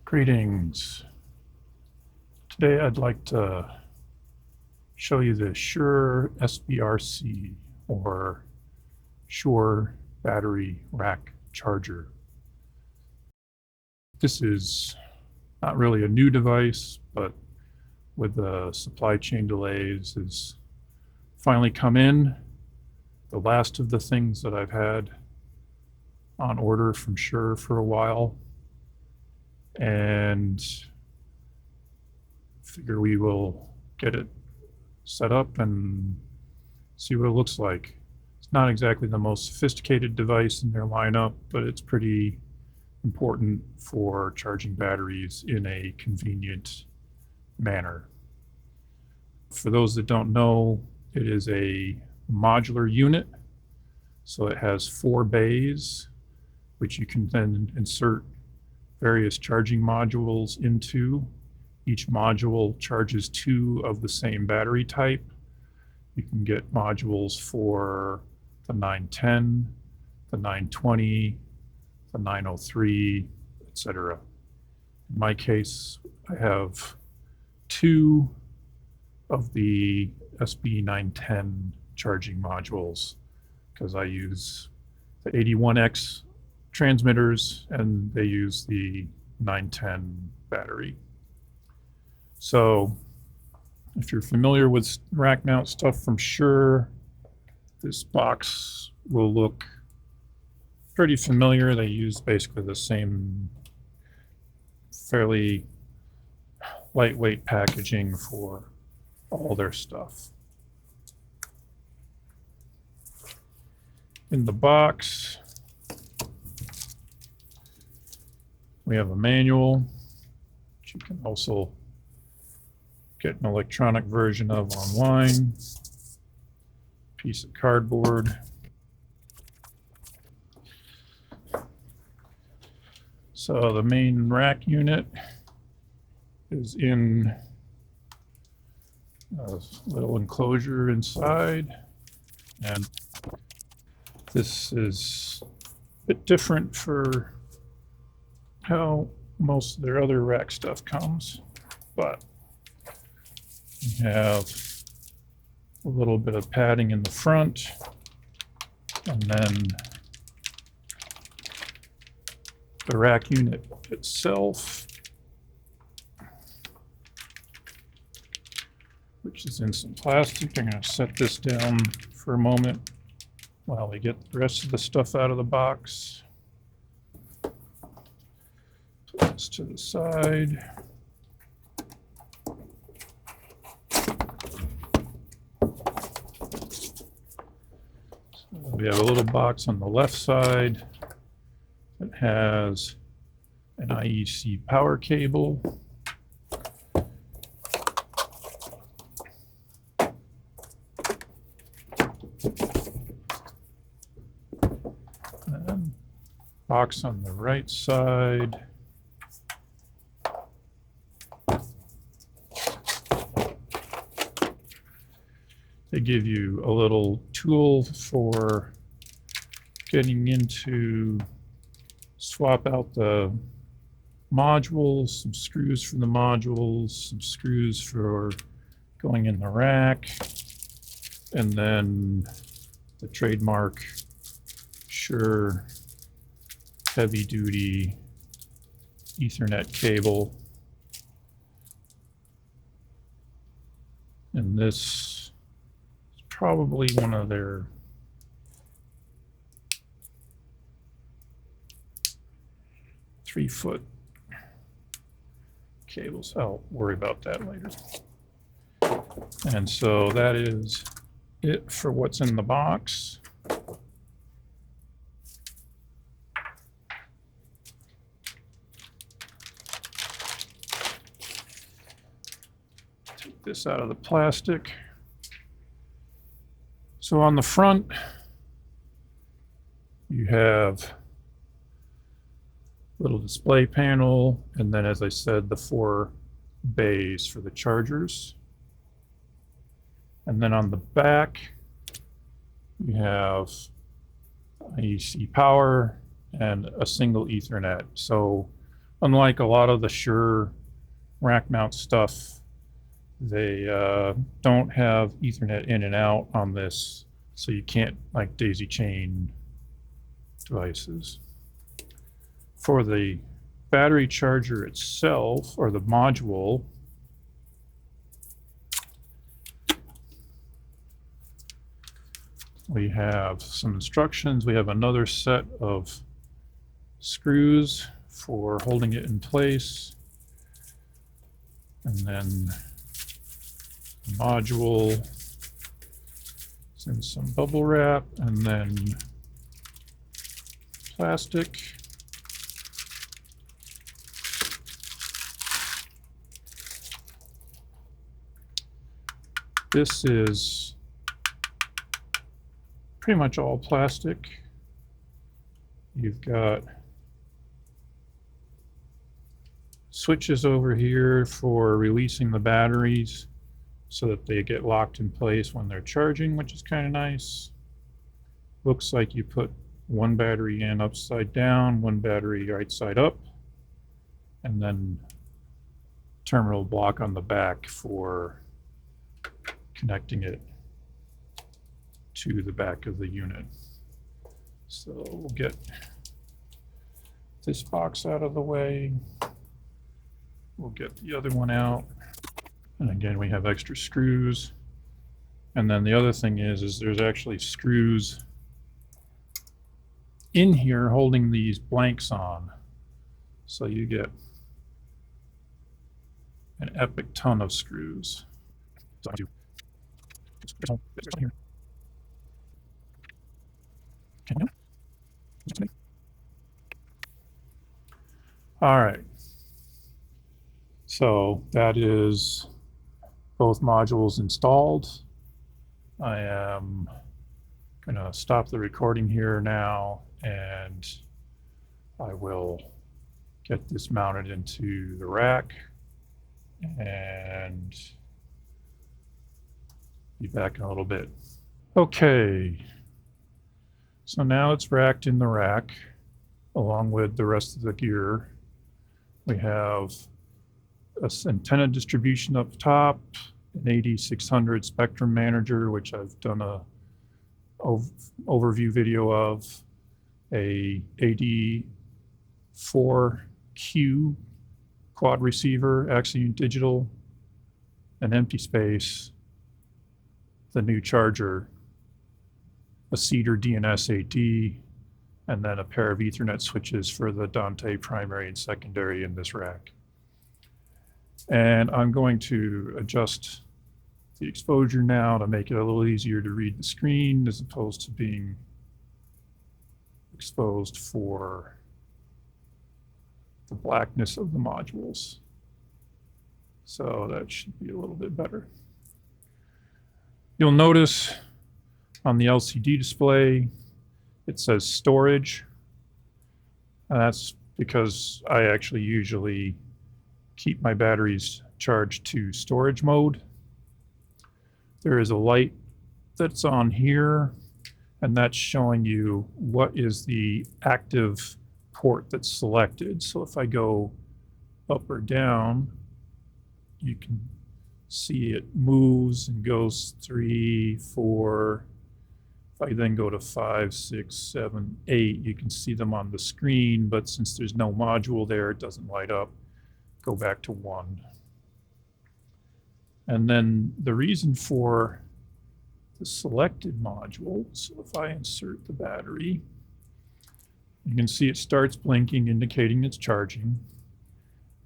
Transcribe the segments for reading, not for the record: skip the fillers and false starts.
Greetings. Today I'd like to show you the Shure SBRC, or Shure Battery Rack Charger. This is not really a new device, but with the supply chain delays has finally come in. The last of the things that I've had on order from Shure for a while, and figure we will get it set up and see what it looks like. It's not exactly the most sophisticated device in their lineup, but it's pretty important for charging batteries in a convenient manner. For those that don't know, it is a modular unit, so it has 4 bays, which you can then insert various charging modules into. Each module charges 2 of the same battery type. You can get modules for the 910, the 920, the 903, etc. In my case, I have 2 of the SB910 charging modules because I use the 81X transmitters and they use the 910 battery. So if you're familiar with rack mount stuff from Shure, this box will look pretty familiar. They use basically the same fairly lightweight packaging for all their stuff. In the box, we have a manual, which you can also get an electronic version of online. Piece of cardboard. So the main rack unit is in a little enclosure inside, and this is a bit different for how most of their other rack stuff comes, but you have a little bit of padding in the front, and then the rack unit itself, which is in some plastic. I'm going to set this down for a moment while we get the rest of the stuff out of the box. Put this to the side. We have a little box on the left side that has an IEC power cable. And box on the right side they give you a little tool for getting into, swap out the modules, some screws for the modules, some screws for going in the rack, and then the trademark Shure heavy duty Ethernet cable. And this probably one of their three-foot cables. I'll worry about that later. And so that is it for what's in the box. Take this out of the plastic. So on the front, you have a little display panel, and then, as I said, the 4 bays for the chargers. And then on the back, you have IEC power and a single Ethernet. So Unlike a lot of the Shure rack mount stuff, they don't have Ethernet in and out on this, so you can't like daisy chain devices. For the battery charger itself, or the module, we have some instructions. We have another set of screws for holding it in place. And then the module is in some bubble wrap, and then plastic. This is pretty much all plastic. You've got switches over here for releasing the batteries so that they get locked in place when they're charging, which is kind of nice. Looks like you put one battery in upside down, one battery right side up, and then terminal block on the back for connecting it to the back of the unit. So we'll get this box out of the way. We'll get the other one out. And again, we have extra screws. And then the other thing is there's actually screws in here holding these blanks on. So you get an epic ton of screws. All right. So that is both modules installed. I am going to stop the recording here now, and I will get this mounted into the rack and be back in a little bit. Okay, so now it's racked in the rack along with the rest of the gear. We have an antenna distribution up top, an 8600 spectrum manager, which I've done a overview video of, a AD4Q quad receiver, Axiom Digital, an empty space, the new charger, a Cedar DNS AD, and then a pair of Ethernet switches for the Dante primary and secondary in this rack. And I'm going to adjust the exposure now to make it a little easier to read the screen as opposed to being exposed for the blackness of the modules. So that should be a little bit better. You'll notice on the LCD display, it says storage. And that's because I actually usually keep my batteries charged to storage mode. There is a light that's on here, and that's showing you what is the active port that's selected. So if I go up or down, you can see it moves and goes 3, 4. If I then go to 5, 6, 7, 8, you can see them on the screen, but since there's no module there, it doesn't light up. Go back to 1. And then the reason for the selected module, so if I insert the battery, you can see it starts blinking, indicating it's charging.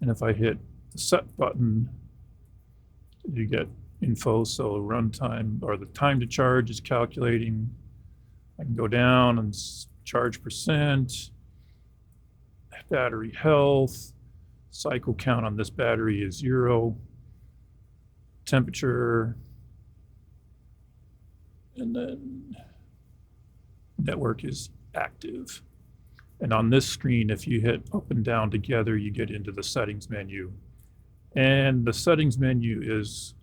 And if I hit the set button, you get info, so runtime, or the time to charge is calculating. I can go down and charge percent, battery health, cycle count on this battery is 0, temperature, and then network is active. And on this screen, if you hit up and down together, you get into the settings menu. And the settings menu is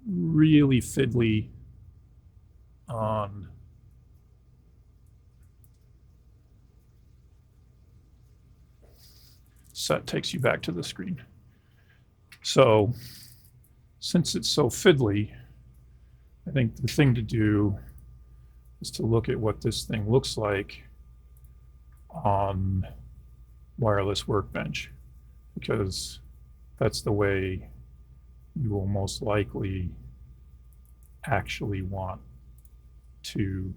really fiddly on set takes you back to the screen. So since it's so fiddly, I think the thing to do is to look at what this thing looks like on Wireless Workbench, because that's the way you will most likely actually want to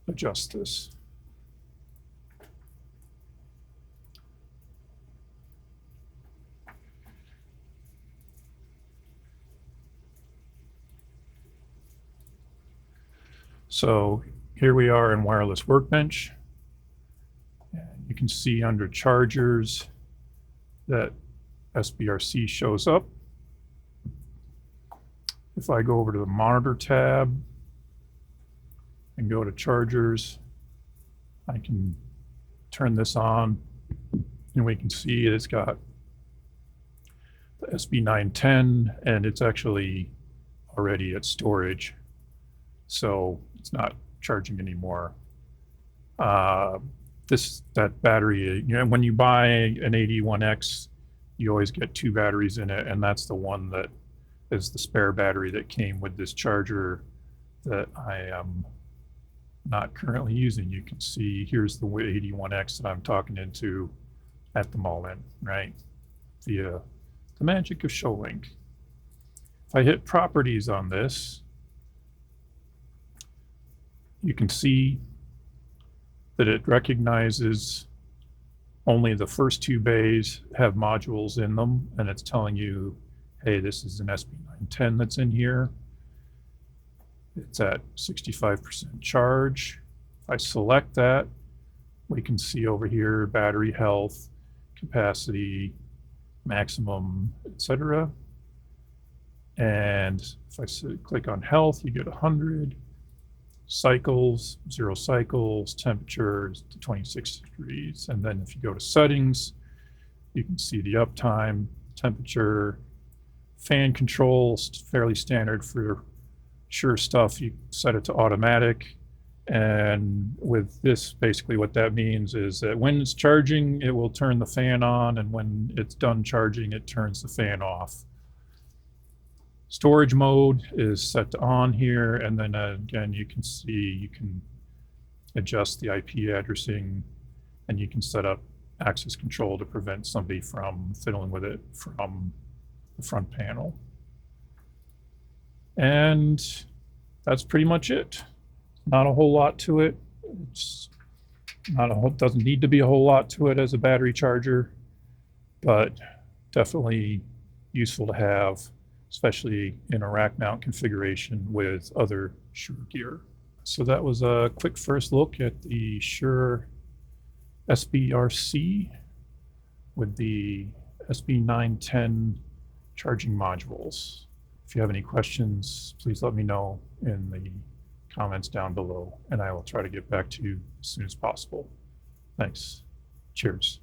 adjust this. So here we are in Wireless Workbench. And you can see under Chargers that SBRC shows up. If I go over to the Monitor tab and go to Chargers, I can turn this on and we can see it's got the SB910 and it's actually already at storage, so it's not charging anymore. That battery, when you buy an 81X, you always get 2 batteries in it, and that's the one that is the spare battery that came with this charger that I am not currently using. You can see here's the 81X that I'm talking into at the moment, right? Via the magic of ShowLink. If I hit properties on this, you can see that it recognizes only the first 2 bays have modules in them, and it's telling you, hey, this is an SB910 that's in here. It's at 65% charge. If I select that, we can see over here battery health, capacity, maximum, etc. And if I click on health, you get 100. Cycles, 0 cycles, temperatures to 26 degrees. And then if you go to settings, you can see the uptime, temperature, fan control, fairly standard for Shure stuff. You set it to automatic. And with this, basically what that means is that when it's charging, it will turn the fan on, and when it's done charging, it turns the fan off. Storage mode is set to on here, and then again, you can see you can adjust the IP addressing, and you can set up access control to prevent somebody from fiddling with it from the front panel. And that's pretty much it. Not a whole lot to it. It's not a whole, doesn't need to be a whole lot to it as a battery charger, but definitely useful to have, especially in a rack mount configuration with other Shure gear. So that was a quick first look at the Shure SBRC with the SB910 charging modules. If you have any questions, please let me know in the comments down below, and I will try to get back to you as soon as possible. Thanks. Cheers.